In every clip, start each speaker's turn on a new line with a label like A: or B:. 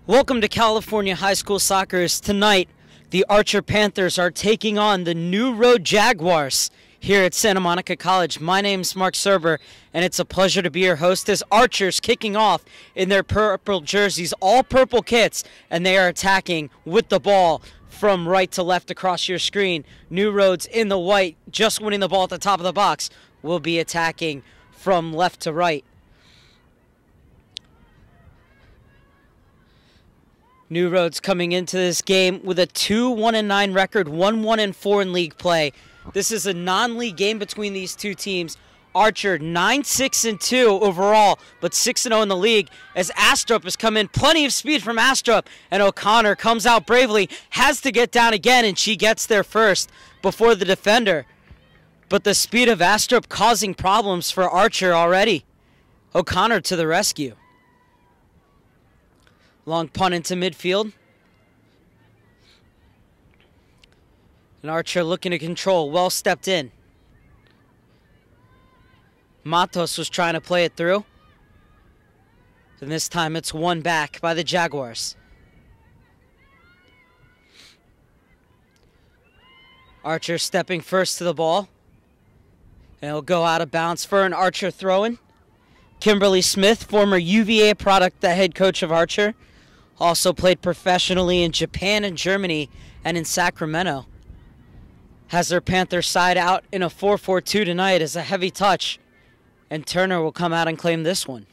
A: Welcome to California High School Soccer's. Tonight, the Archer Panthers are taking on the New Road Jaguars here at Santa Monica College. My name's Mark Serber, and it's a pleasure to be your host as Archers kicking off in their purple jerseys, all purple kits, and they are attacking with the ball from right to left across your screen. New Roads in the white, just winning the ball at the top of the box, will be attacking from left to right. New Roads coming into this game with a 2-1-9 record, 1-1-4 in league play. This is a non-league game between these two teams. Archer 9-6-2 overall, but 6-0 in the league as Astrup has come in. Plenty of speed from Astrup, and O'Connor comes out bravely, has to get down again, and she gets there first before the defender. But the speed of Astrup causing problems for Archer already. O'Connor to the rescue. Long punt into midfield. And Archer looking to control. Well stepped in. Matos was trying to play it through. And this time it's won back by the Jaguars. Archer stepping first to the ball. And it'll go out of bounds for an Archer throw-in. Kimberly Smith, former UVA product, the head coach of Archer. Also played professionally in Japan and Germany and in Sacramento. Has their Panther side out in a 4-4-2 tonight as a heavy touch. And Turner will come out and claim this one.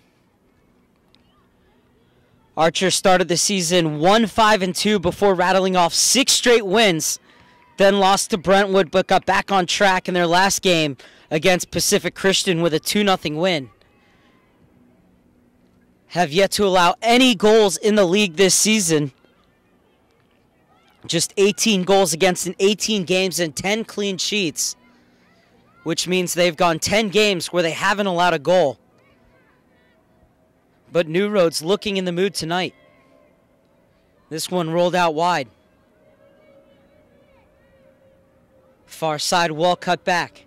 A: Archer started the season 1-5-2 before rattling off 6 straight wins. Then lost to Brentwood but got back on track in their last game against Pacific Christian with a 2-0 win. Have yet to allow any goals in the league this season. Just 18 goals against in 18 games and 10 clean sheets, which means they've gone 10 games where they haven't allowed a goal. But New Roads looking in the mood tonight. This one rolled out wide. Far side wall cut back.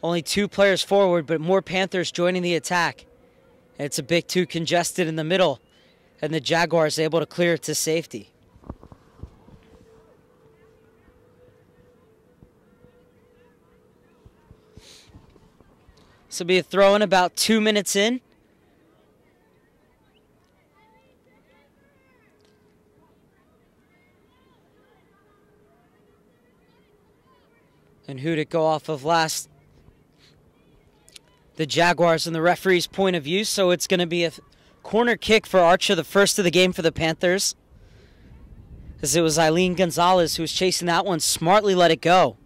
A: Only 2 players forward, but more Panthers joining the attack. It's a bit too congested in the middle, and the Jaguars able to clear it to safety. This will be a throw-in about 2 minutes in. And who'd it go off of last? The Jaguars and the referee's point of view, so it's going to be a corner kick for Archer, the first of the game for the Panthers. As it was Ilene Gonzales who was chasing that one, smartly let it go.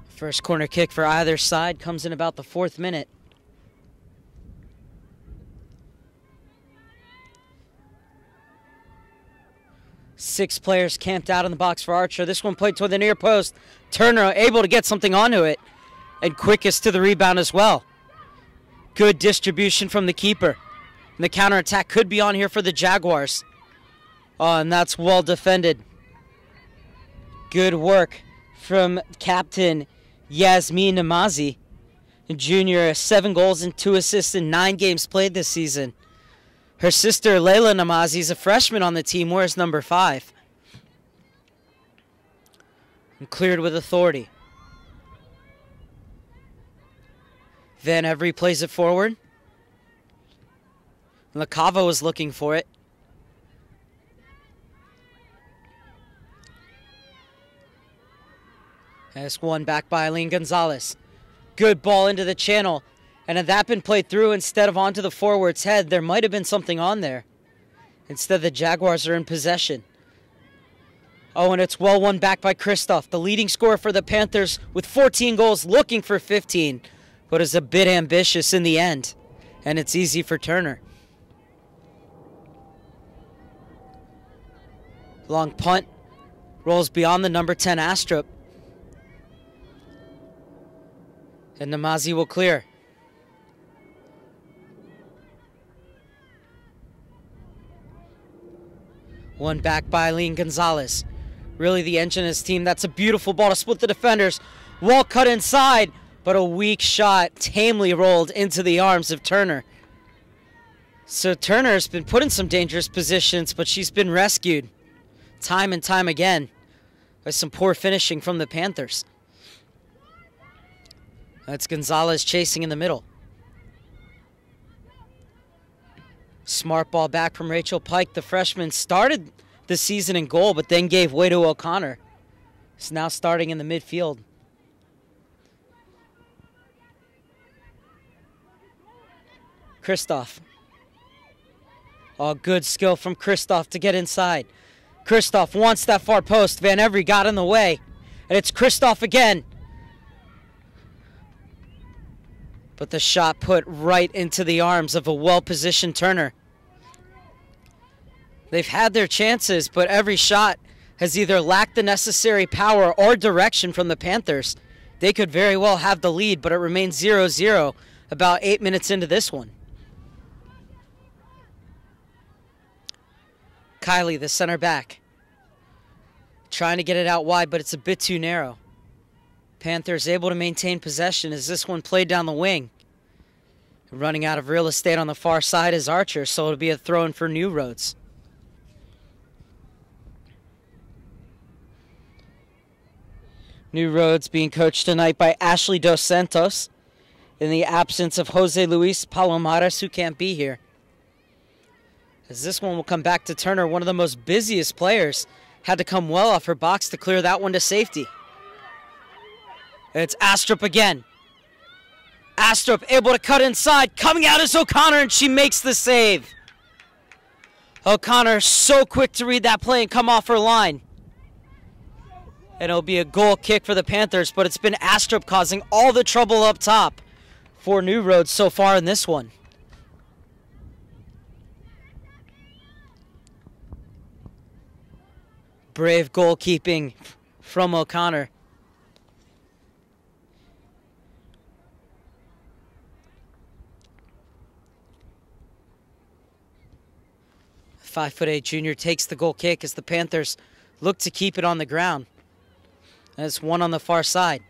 A: First corner kick for either side comes in about the 4th minute. Six players camped out in the box for Archer. This one played toward the near post. Turner able to get something onto it. And quickest to the rebound as well. Good distribution from the keeper. And the counterattack could be on here for the Jaguars. Oh, and that's well defended. Good work from captain Yasmeen Namazie Jr. 7 goals and 2 assists in 9 games played this season. Her sister, Leyla Namazie, is a freshman on the team, wears number 5. And cleared with authority. Van Every plays it forward. Lacava was looking for it. And it's won back by Ilene Gonzales. Good ball into the channel. And had that been played through instead of onto the forward's head, there might have been something on there. Instead, the Jaguars are in possession. Oh, and it's well won back by Kristof, the leading scorer for the Panthers with 14 goals, looking for 15, but is a bit ambitious in the end. And it's easy for Turner. Long punt. Rolls beyond the number 10 Astrup. And Namazie will clear. One back by Ilene Gonzales. Really the engine of his team. That's a beautiful ball to split the defenders. Wall cut inside, but a weak shot tamely rolled into the arms of Turner. So Turner's been put in some dangerous positions, but she's been rescued time and time again by some poor finishing from the Panthers. That's Gonzales chasing in the middle. Smart ball back from Rachel Pike. The freshman started the season in goal, but then gave way to O'Connor. Is now starting in the midfield. Kristof. Oh, good skill from Kristof to get inside. Kristof wants that far post. Van Every got in the way. And it's Kristof again. But the shot put right into the arms of a well-positioned Turner. They've had their chances, but every shot has either lacked the necessary power or direction from the Panthers. They could very well have the lead, but it remains 0-0 about 8 minutes into this one. Kiley, the center back, trying to get it out wide, but it's a bit too narrow. Panthers able to maintain possession as this one played down the wing. Running out of real estate on the far side is Archer, so it'll be a throw-in for New Roads. New Roads being coached tonight by Ashley Dos Santos in the absence of Jose Luis Palomares, who can't be here. As this one will come back to Turner, one of the most busiest players, had to come well off her box to clear that one to safety. It's Astrup again. Astrup able to cut inside. Coming out is O'Connor, and she makes the save. O'Connor so quick to read that play and come off her line. And it'll be a goal kick for the Panthers, but it's been Astrup causing all the trouble up top for New Roads so far in this one. Brave goalkeeping from O'Connor. .5'8" junior takes the goal kick as the Panthers look to keep it on the ground. That's one on the far side.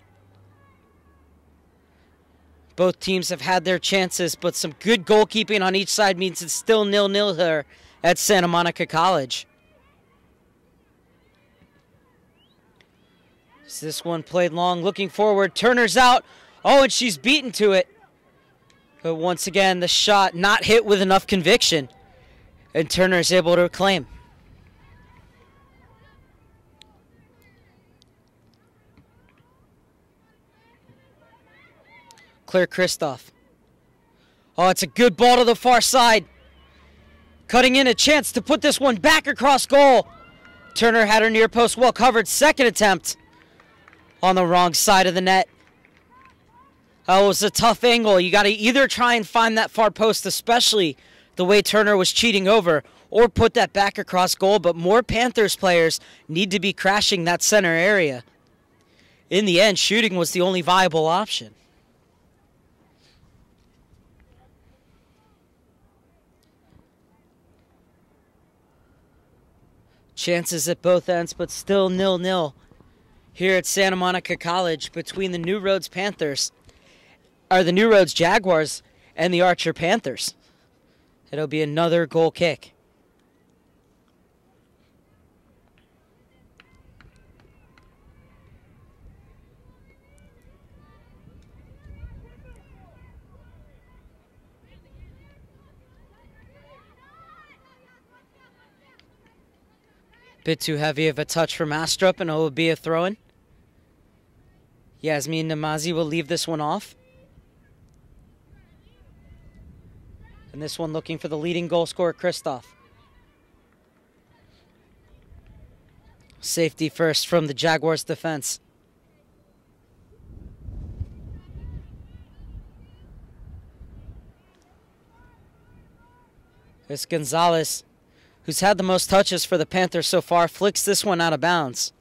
A: Both teams have had their chances, but some good goalkeeping on each side means it's still 0-0 here at Santa Monica College. So this one played long, looking forward. Turner's out. Oh, and she's beaten to it. But once again, the shot not hit with enough conviction. And Turner's able to reclaim. Claire Kristof. Oh, it's a good ball to the far side. Cutting in a chance to put this one back across goal. Turner had her near post well covered. Second attempt on the wrong side of the net. Oh, it was a tough angle. You got to either try and find that far post, especially the way Turner was cheating over, or put that back across goal. But more Panthers players need to be crashing that center area. In the end, shooting was the only viable option. Chances at both ends, but still 0-0 here at Santa Monica College between the New Roads Panthers, or the New Roads Jaguars, and the Archer Panthers. It'll be another goal kick. Bit too heavy of a touch from Astrup, and it will be a throw-in. Yasmeen Namazie will leave this one off. And this one looking for the leading goal scorer, Kristof. Safety first from the Jaguars defense. It's Gonzales, who's had the most touches for the Panthers so far, flicks this one out of bounds.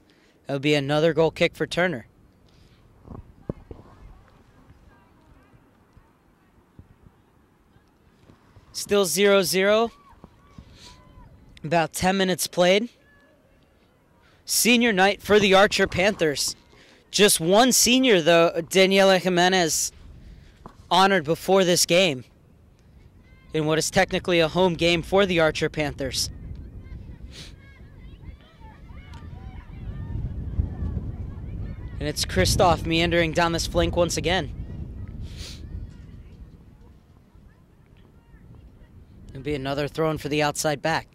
A: It'll be another goal kick for Turner. Still 0-0. About 10 minutes played. Senior night for the Archer Panthers. Just one senior, though, Daniela Jimenez, honored before this game. in what is technically a home game for the Archer Panthers. And it's Kristof meandering down this flank once again. It'll be another throw in for the outside back.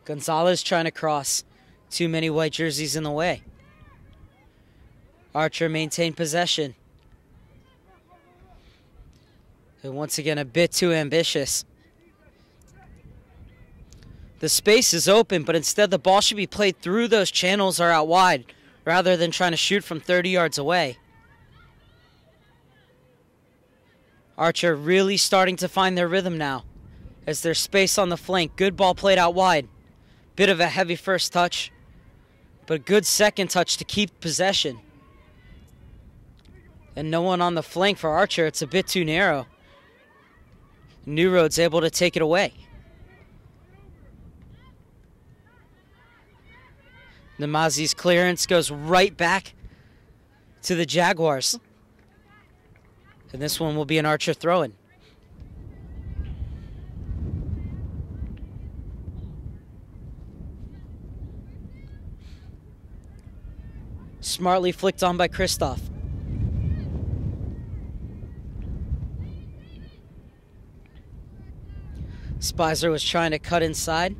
A: Gonzales trying to cross. Too many white jerseys in the way. Archer maintained possession. And once again, a bit too ambitious. The space is open, but instead the ball should be played through those channels or out wide, rather than trying to shoot from 30 yards away. Archer really starting to find their rhythm now, as there's space on the flank. Good ball played out wide. Bit of a heavy first touch, but good second touch to keep possession. And no one on the flank for Archer. It's a bit too narrow. New Road's able to take it away. Namazie's clearance goes right back to the Jaguars. And this one will be an Archer throw-in. Smartly flicked on by Kristof. Speiser was trying to cut inside,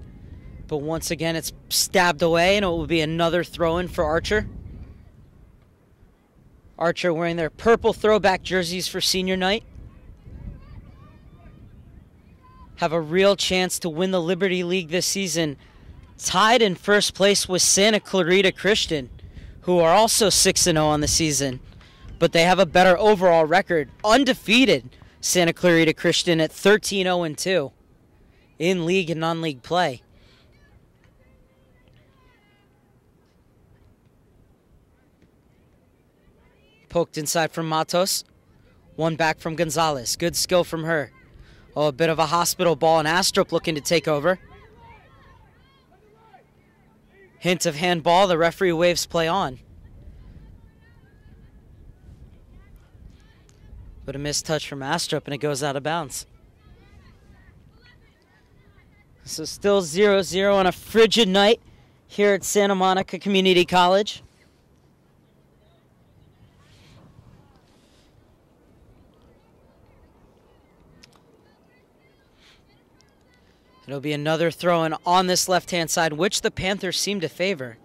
A: but once again it's stabbed away, and it will be another throw-in for Archer. Archer wearing their purple throwback jerseys for senior night. Have a real chance to win the Liberty League this season. Tied in first place with Santa Clarita Christian, who are also 6-0 on the season. But they have a better overall record. Undefeated Santa Clarita Christian at 13-0-2 in league and non-league play. Poked inside from Matos. One back from Gonzales. Good skill from her. Oh, a bit of a hospital ball, and Astrup looking to take over. Hint of handball. The referee waves play on. But a missed touch from Astrup, and it goes out of bounds. So still 0-0 on a frigid night here at Santa Monica Community College. It'll be another throw-in on this left-hand side, which the Panthers seem to favor.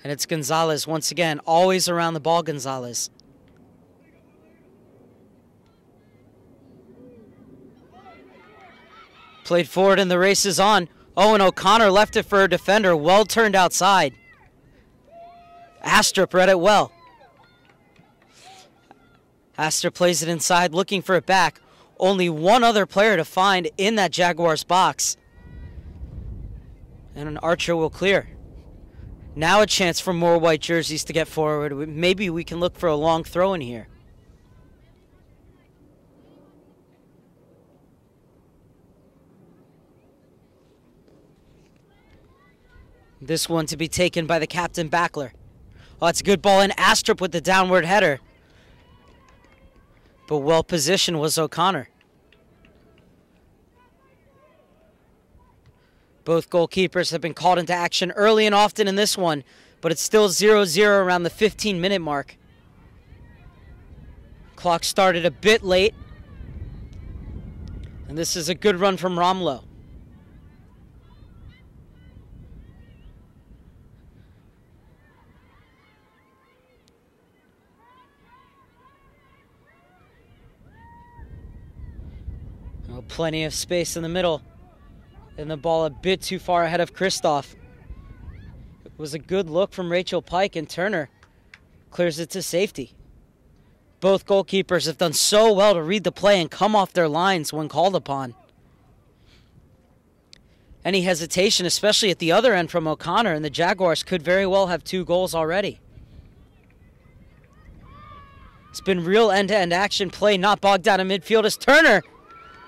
A: And it's Gonzales once again, always around the ball, Gonzales. Played forward and the race is on. Oh, and O'Connor left it for a defender. Well turned outside. Astrup read it well. Astrup plays it inside, looking for it back. Only one other player to find in that Jaguars box. And an Archer will clear. Now a chance for more white jerseys to get forward. Maybe we can look for a long throw in here. This one to be taken by the captain, Backler. Oh, it's a good ball in. Astrup with the downward header. But well positioned was O'Connor. Both goalkeepers have been called into action early and often in this one, but it's still 0-0 around the 15-minute mark. Clock started a bit late. And this is a good run from Ramlo. Oh, plenty of space in the middle. And the ball a bit too far ahead of Kristof. It was a good look from Rachel Pike, and Turner clears it to safety. Both goalkeepers have done so well to read the play and come off their lines when called upon. Any hesitation, especially at the other end from O'Connor, and the Jaguars could very well have 2 goals already. It's been real end-to-end action play, not bogged down in midfield as Turner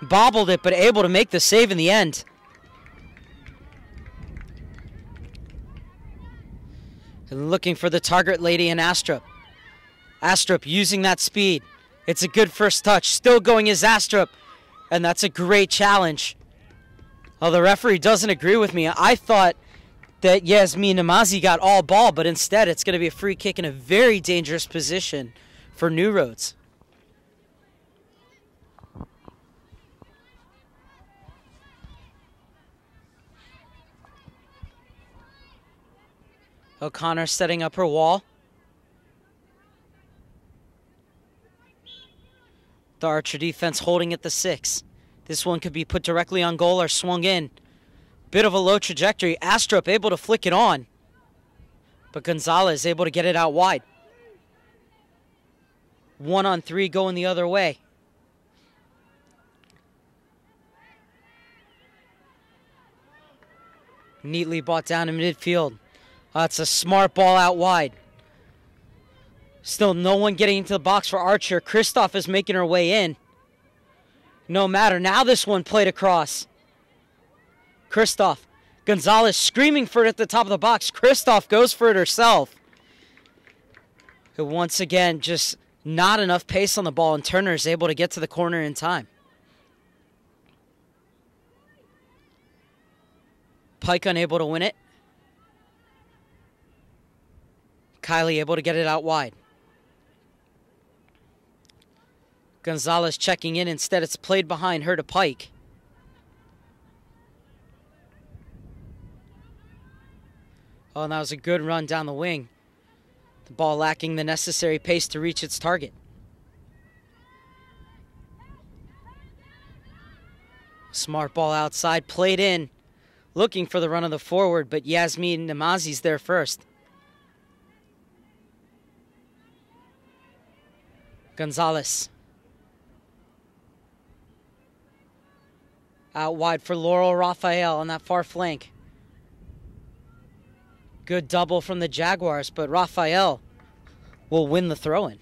A: bobbled it, but able to make the save in the end. And looking for the target lady in Astrup. Astrup using that speed. It's a good first touch. Still going is Astrup. And that's a great challenge. Oh, the referee doesn't agree with me. I thought that Yasmeen Namazie got all ball, but instead it's going to be a free kick in a very dangerous position for New Roads. O'Connor setting up her wall. The Archer defense holding at the 6. This one could be put directly on goal or swung in. Bit of a low trajectory. Astrup able to flick it on. But Gonzales able to get it out wide. 1-on-3 going the other way. Neatly brought down in midfield. That's a smart ball out wide. Still no one getting into the box for Archer. Kristof is making her way in. No matter. Now this one played across. Kristof. Gonzales screaming for it at the top of the box. Kristof goes for it herself. But once again, just not enough pace on the ball, and Turner is able to get to the corner in time. Pike unable to win it. Kiley able to get it out wide. Gonzales checking in. Instead, it's played behind her to Pike. Oh, and that was a good run down the wing. The ball lacking the necessary pace to reach its target. Smart ball outside, played in. Looking for the run of the forward, but Yasmeen Namazie's there first. Gonzales. Out wide for Laurel Raphael on that far flank. Good double from the Jaguars, but Raphael will win the throw-in.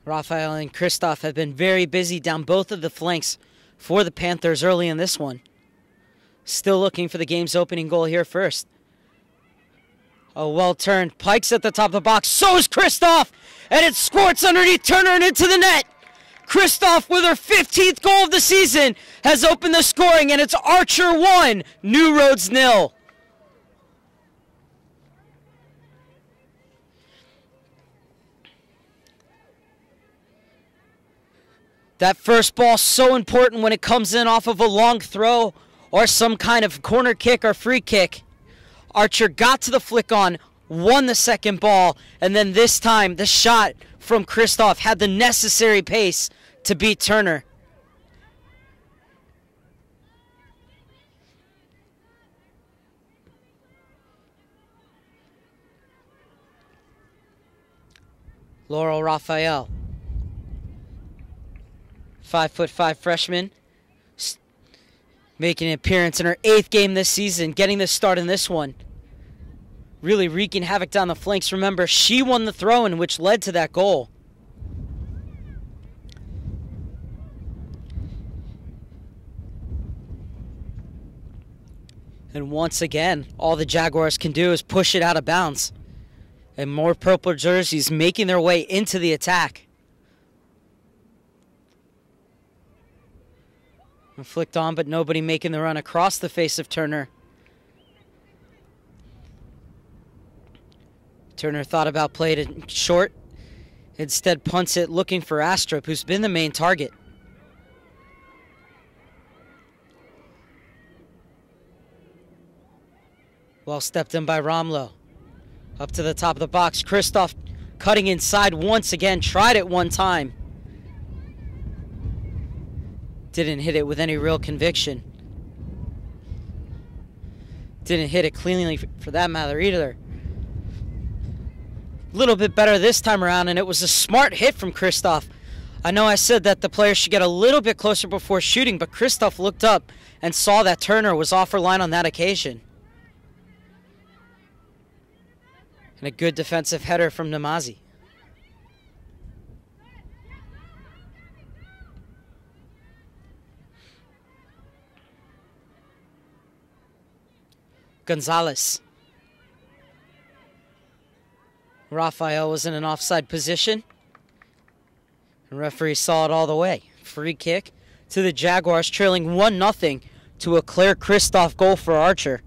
A: Raphael and Kristof have been very busy down both of the flanks for the Panthers early in this one. Still looking for the game's opening goal here first. A well-turned. Pike's at the top of the box. So is Kristof! And it squirts underneath Turner and into the net. Kristof, with her 15th goal of the season, has opened the scoring, and it's Archer 1, New Roads 0. That first ball so important when it comes in off of a long throw or some kind of corner kick or free kick. Archer got to the flick on, won the second ball, and then this time the shot from Kristof had the necessary pace to beat Turner. Laurel Raphael. 5'5" freshman. Making an appearance in her 8th game this season. Getting the start in this one. Really wreaking havoc down the flanks. Remember, she won the throw-in, which led to that goal. And once again, all the Jaguars can do is push it out of bounds. And more purple jerseys making their way into the attack. Flicked on, but nobody making the run across the face of Turner. Turner thought about playing it short. Instead punts it looking for Astrup, who's been the main target. Well stepped in by Ramlo. Up to the top of the box. Kristof cutting inside once again. Tried it one time. Didn't hit it with any real conviction. Didn't hit it cleanly for that matter either. A little bit better this time around, and it was a smart hit from Kristof. I know I said that the player should get a little bit closer before shooting, but Kristof looked up and saw that Turner was off her line on that occasion. And a good defensive header from Namazie. Gonzales. Raphael was in an offside position. The referee saw it all the way. Free kick to the Jaguars, trailing 1-0 to a Claire Kristof goal for Archer.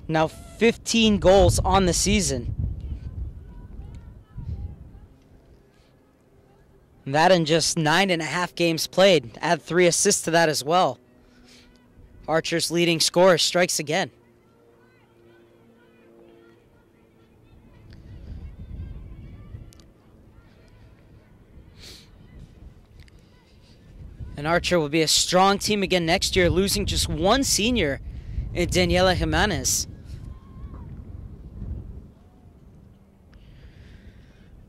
A: Now 15 goals on the season. And that in just 9.5 games played. Add 3 assists to that as well. Archer's leading scorer strikes again. And Archer will be a strong team again next year, losing just 1 senior in Daniela Jimenez.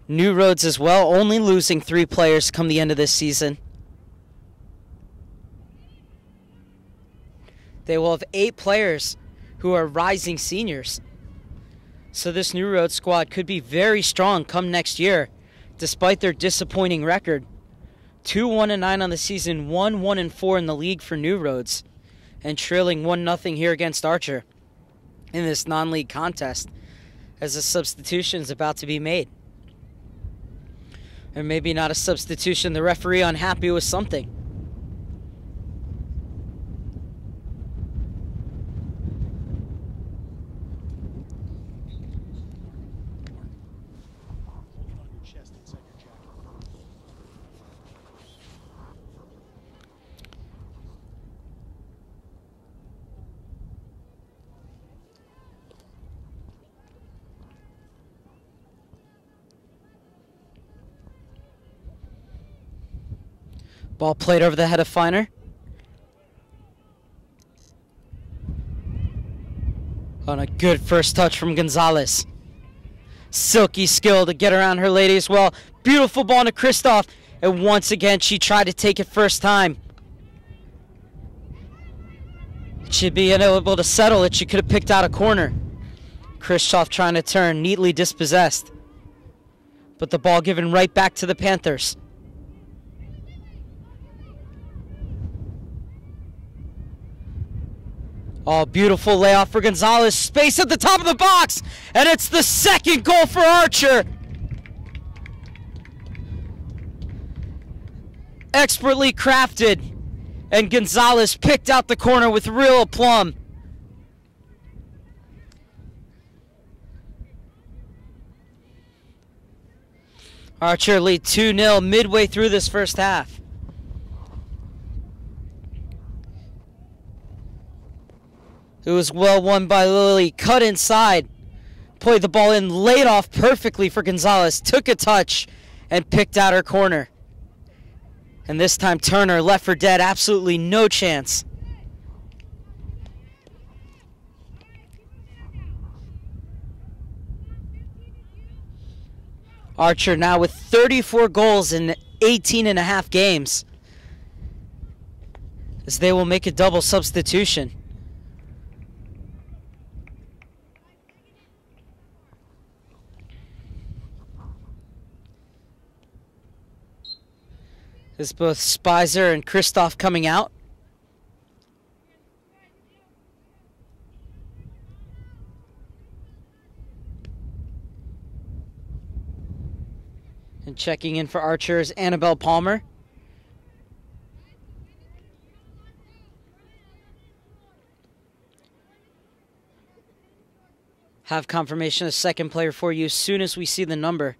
A: New Roads as well, only losing 3 players come the end of this season. They will have 8 players who are rising seniors. So this New Roads squad could be very strong come next year, despite their disappointing record. 2-1-9 on the season, 1-1-4 in the league for New Roads, and trailing 1-0 here against Archer in this non-league contest as a substitution is about to be made. Or maybe not a substitution, the referee unhappy with something. Ball played over the head of Finer. On a good first touch from Gonzales. Silky skill to get around her lady as well. Beautiful ball to Kristof. And once again, she tried to take it first time. She'd be unable to settle it. She could have picked out a corner. Kristof trying to turn, neatly dispossessed. But the ball given right back to the Panthers. Oh, beautiful layoff for Gonzales. Space at the top of the box. And it's the 2nd goal for Archer. Expertly crafted. And Gonzales picked out the corner with real aplomb. Archer lead 2-0 midway through this first half. It was well won by Lily. Cut inside. Played the ball in. Laid off perfectly for Gonzales. Took a touch and picked out her corner. And this time Turner left for dead. Absolutely no chance. Archer now with 34 goals in 18.5 games. As they will make a double substitution. There's both Speiser and Kristof coming out. And checking in for Archer is Anabel Palmer. Have confirmation of 2nd player for you as soon as we see the number.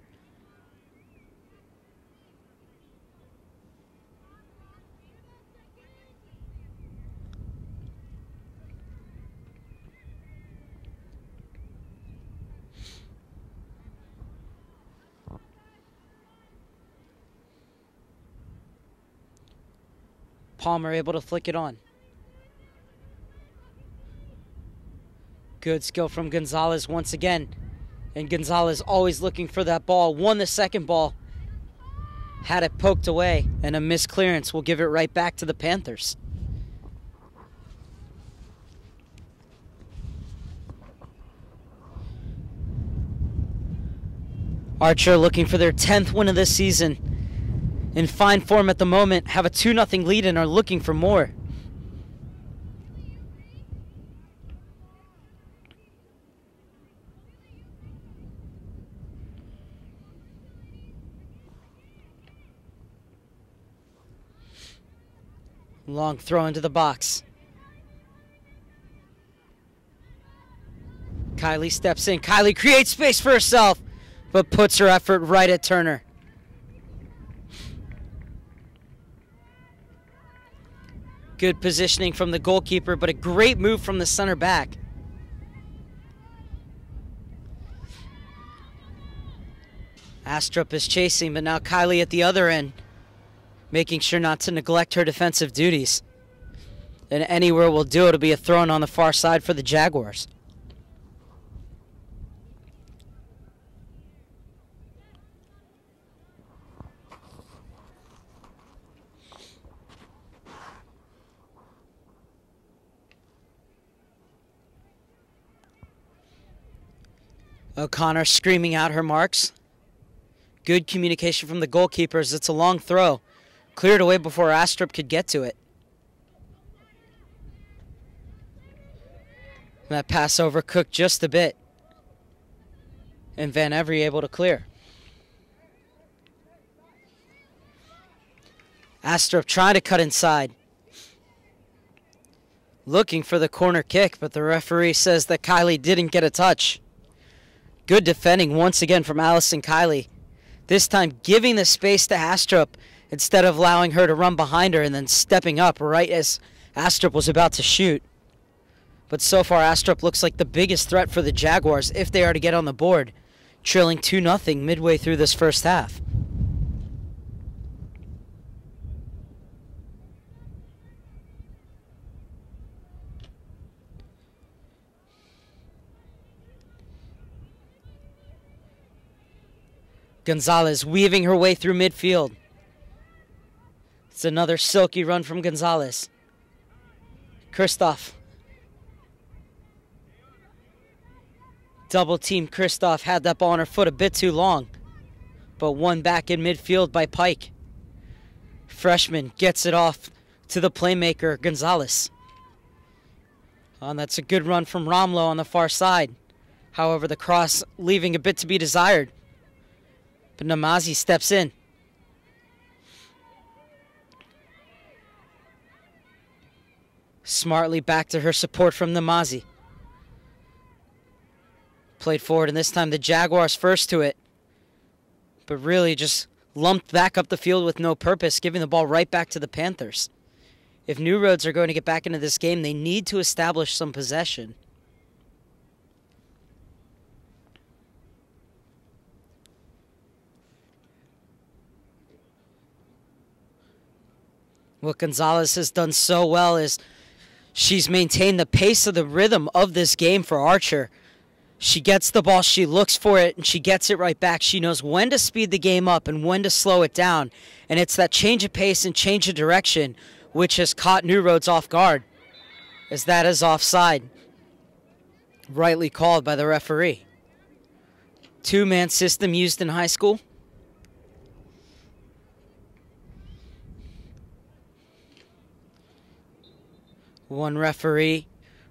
A: Palmer able to flick it on. Good skill from Gonzales once again. And Gonzales always looking for that ball. Won the 2nd ball. Had it poked away. And a missed clearance will give it right back to the Panthers. Archer looking for their 10th win of this season. In fine form at the moment, have a 2-0 lead and are looking for more. Long throw into the box. Kiley steps in. Kiley creates space for herself, but puts her effort right at Turner. Good positioning from the goalkeeper, but a great move from the center back. Astrup is chasing, but now Kiley at the other end, making sure not to neglect her defensive duties. And anywhere will do. It'll be a throw-in on the far side for the Jaguars. O'Connor screaming out her marks. Good communication from the goalkeepers. It's a long throw. Cleared away before Astrup could get to it. That pass overcooked just a bit. And Van Every able to clear. Astrup trying to cut inside. Looking for the corner kick, but the referee says that Kiley didn't get a touch. Good defending once again from Alison Kiley. This time giving the space to Astrup instead of allowing her to run behind her and then stepping up right as Astrup was about to shoot. But so far Astrup looks like the biggest threat for the Jaguars if they are to get on the board, trailing 2-0 midway through this first half. Gonzales weaving her way through midfield. It's another silky run from Gonzales. Kristof. Double team Kristof had that ball on her foot a bit too long, but won back in midfield by Pike. Freshman gets it off to the playmaker Gonzales. And that's a good run from Ramlo on the far side. However, the cross leaving a bit to be desired. But Namazie steps in. Smartly back to her support from Namazie. Played forward, and this time the Jaguars first to it. But really just lumped back up the field with no purpose, giving the ball right back to the Panthers. If New Roads are going to get back into this game, they need to establish some possession. What Gonzales has done so well is she's maintained the pace of the rhythm of this game for Archer. She gets the ball, she looks for it, and she gets it right back. She knows when to speed the game up and when to slow it down. And it's that change of pace and change of direction which has caught New Roads off guard, as that is offside. Rightly called by the referee. Two-man system used in high school. One referee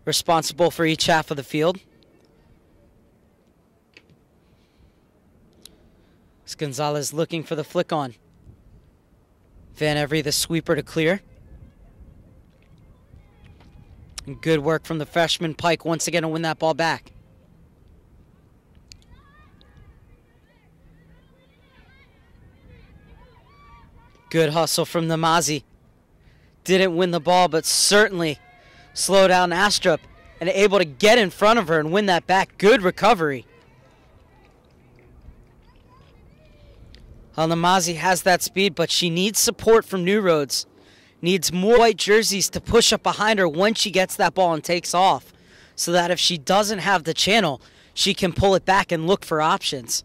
A: responsible for each half of the field. It's Gonzales looking for the flick on. Van Every the sweeper to clear. And good work from the freshman Pike once again to win that ball back. Good hustle from Namazie. Didn't win the ball, but certainly slow down Astrup and able to get in front of her and win that back. Good recovery. Namazie has that speed, but she needs support from New Roads. Needs more white jerseys to push up behind her when she gets that ball and takes off, so that if she doesn't have the channel, she can pull it back and look for options.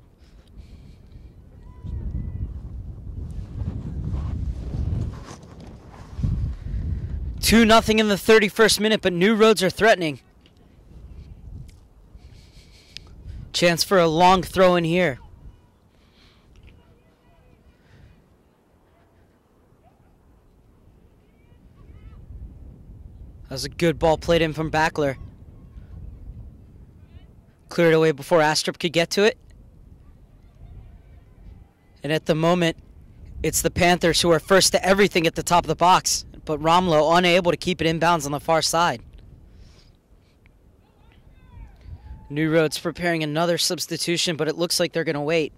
A: Two nothing in the 31st minute, but New Roads are threatening. Chance for a long throw in here. That was a good ball played in from Backler. Cleared away before Astrup could get to it. And at the moment, it's the Panthers who are first to everything at the top of the box. but Ramlo unable to keep it inbounds on the far side. New Roads preparing another substitution, but it looks like they're going to wait.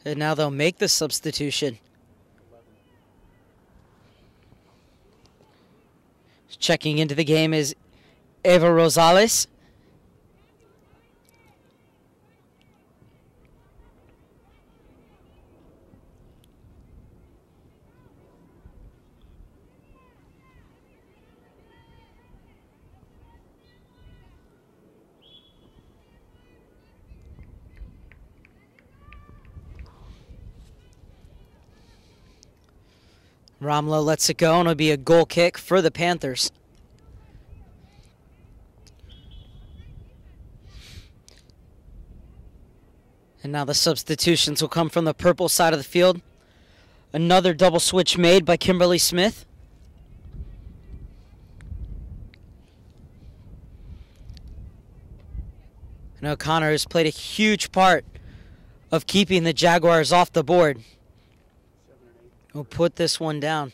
A: And now they'll make the substitution. Checking into the game is Eva Rosales. Ramlo lets it go, and it'll be a goal kick for the Panthers. And now the substitutions will come from the purple side of the field. Another double switch made by Kimberly Smith. And O'Connor has played a huge part of keeping the Jaguars off the board. We'll put this one down.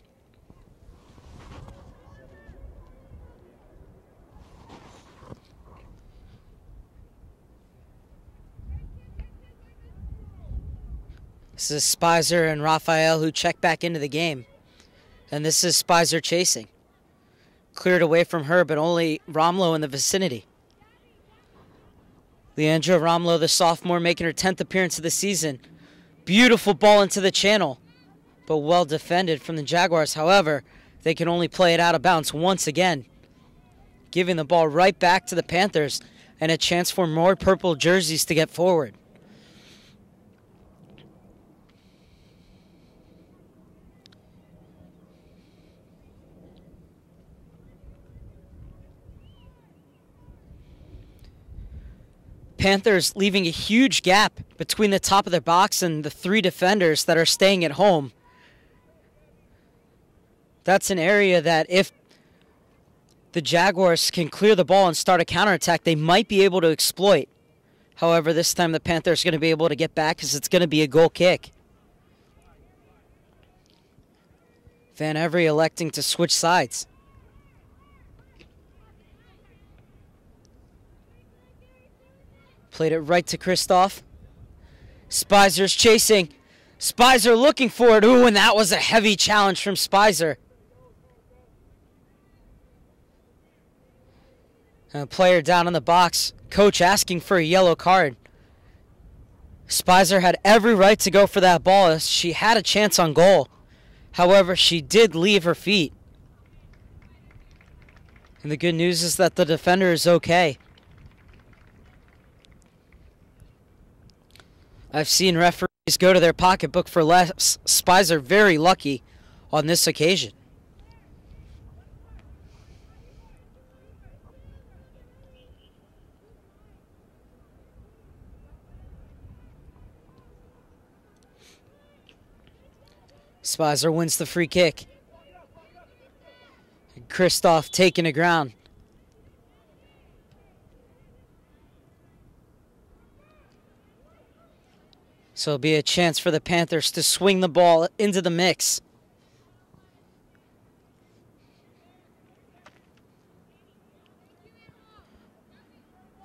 A: This is Speiser and Raphael who check back into the game. And this is Speiser chasing. Cleared away from her, but only Ramlo in the vicinity. Leandra Ramlo, the sophomore, making her 10th appearance of the season. Beautiful ball into the channel, but well defended from the Jaguars. However, they can only play it out of bounds once again, giving the ball right back to the Panthers and a chance for more purple jerseys to get forward. Panthers leaving a huge gap between the top of their box and the three defenders that are staying at home. That's an area that if the Jaguars can clear the ball and start a counterattack, they might be able to exploit. However, this time the Panthers are going to be able to get back because it's going to be a goal kick. Van Every electing to switch sides. Played it right to Kristof. Speiser's chasing. Speiser looking for it. Ooh, and that was a heavy challenge from Speiser. And a player down in the box. Coach asking for a yellow card. Speiser had every right to go for that ball as she had a chance on goal. However, she did leave her feet. And the good news is that the defender is okay. I've seen referees go to their pocketbook for less. Speiser very lucky on this occasion. Speiser wins the free kick. Kristof taking the ground. So it'll be a chance for the Panthers to swing the ball into the mix.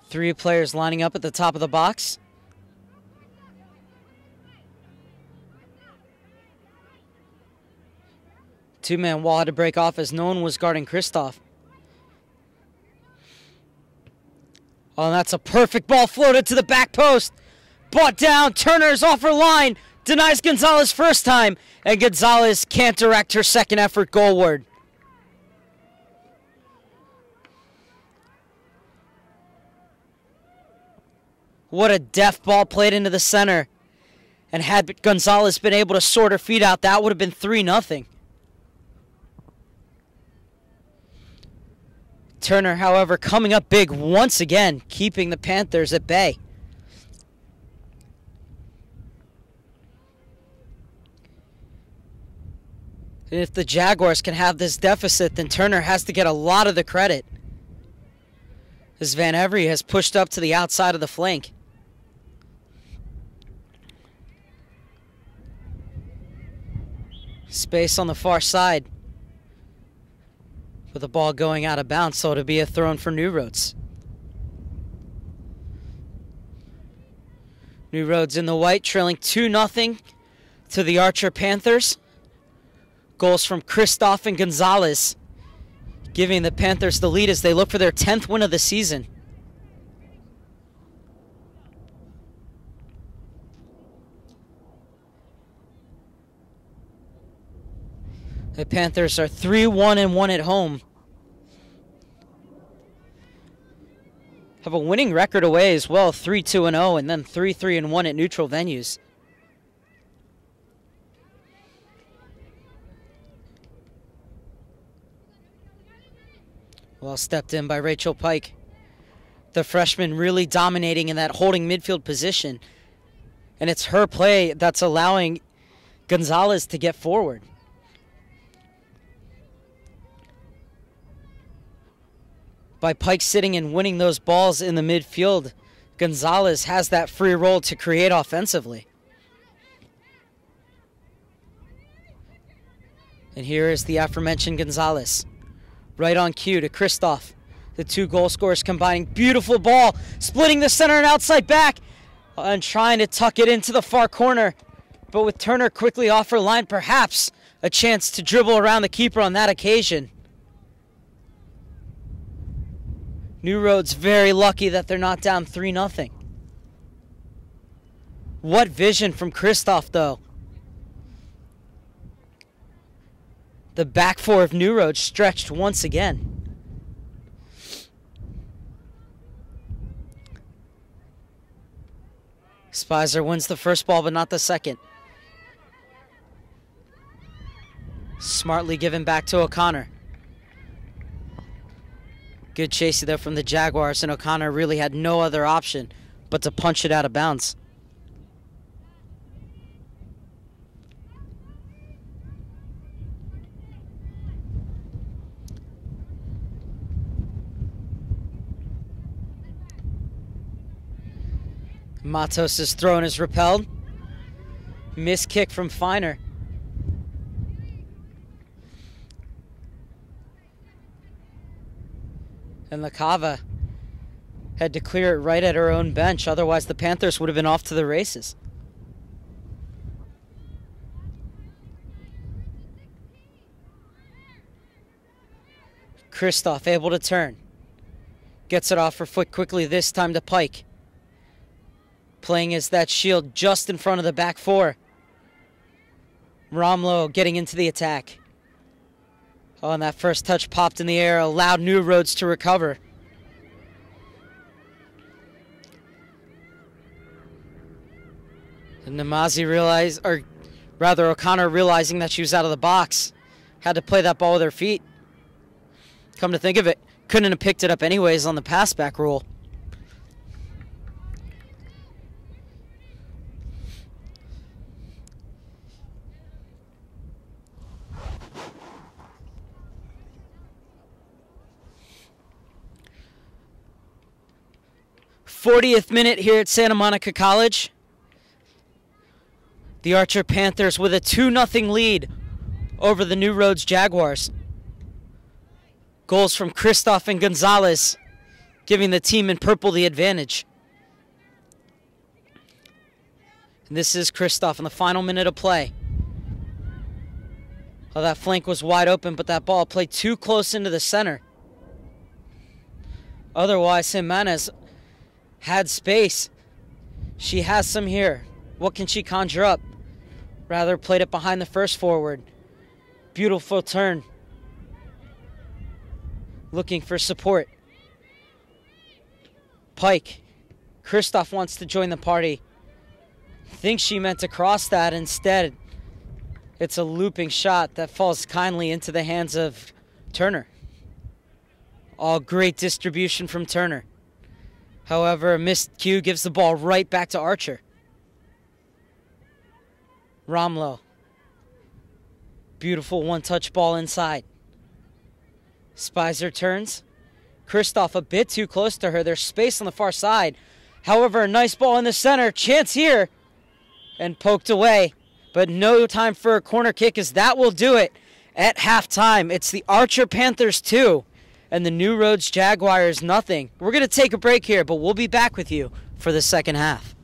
A: Three players lining up at the top of the box. Two-man wall had to break off as no one was guarding Kristof. Oh, and that's a perfect ball floated to the back post. Brought down, Turner's off her line, denies Gonzales first time, and Gonzales can't direct her second effort goalward. What a deft ball played into the center. And had Gonzales been able to sort her feet out, that would have been 3-0. Turner, however, coming up big once again, keeping the Panthers at bay. And if the Jaguars can have this deficit, then Turner has to get a lot of the credit, as Van Every has pushed up to the outside of the flank. Space on the far side. With the ball going out of bounds, so it'll be a throw in for New Roads. New Roads in the white, trailing 2-0 to the Archer Panthers. Goals from Kristof and Gonzales, giving the Panthers the lead as they look for their 10th win of the season. The Panthers are 3-1-1 at home. Have a winning record away as well, 3-2-0, and then 3-3-1 at neutral venues. Well stepped in by Rachel Pike. The freshman really dominating in that holding midfield position. And it's her play that's allowing Gonzales to get forward. By Pike sitting and winning those balls in the midfield, Gonzales has that free roll to create offensively. And here is the aforementioned Gonzales. Right on cue to Kristof. The two goal scorers combining. Beautiful ball, splitting the center and outside back, and trying to tuck it into the far corner. But with Turner quickly off her line, perhaps a chance to dribble around the keeper on that occasion. New Roads very lucky that they're not down 3-0. What vision from Kristof, though. The back four of New Roads stretched once again. Speiser wins the first ball, but not the second. Smartly given back to O'Connor. Good chase there from the Jaguars, and O'Connor really had no other option but to punch it out of bounds. Matos' throw is repelled. Missed kick from Feiner. And LaCava had to clear it right at her own bench. Otherwise, the Panthers would have been off to the races. Kristof able to turn. Gets it off her foot quickly, this time to Pike. Playing as that shield just in front of the back four. Ramlo getting into the attack. Oh, and that first touch popped in the air, allowed New Roads to recover. And Namazie realized, or rather O'Connor realizing that she was out of the box, had to play that ball with her feet. Come to think of it, couldn't have picked it up anyways on the pass back rule. '40th minute here at Santa Monica College. The Archer Panthers with a 2-0 lead over the New Roads Jaguars. Goals from Kristof and Gonzales, giving the team in purple the advantage. And this is Kristof in the final minute of play. Oh, that flank was wide open, but that ball played too close into the center. Otherwise, Jimenez had space. She has some here. What can she conjure up? Rather played it behind the first forward. Beautiful turn. Looking for support. Pike. Kristof wants to join the party. Thinks she meant to cross that. Instead, it's a looping shot that falls kindly into the hands of Turner. All great distribution from Turner. However, a missed cue gives the ball right back to Archer. Ramlo. Beautiful one-touch ball inside. Speiser turns. Kristof a bit too close to her. There's space on the far side. However, a nice ball in the center. Chance here. And poked away but no time for a corner kick, as that will do it at halftime. It's the Archer Panthers 2 and the New Roads Jaguars nothing. We're going to take a break here, but we'll be back with you for the second half.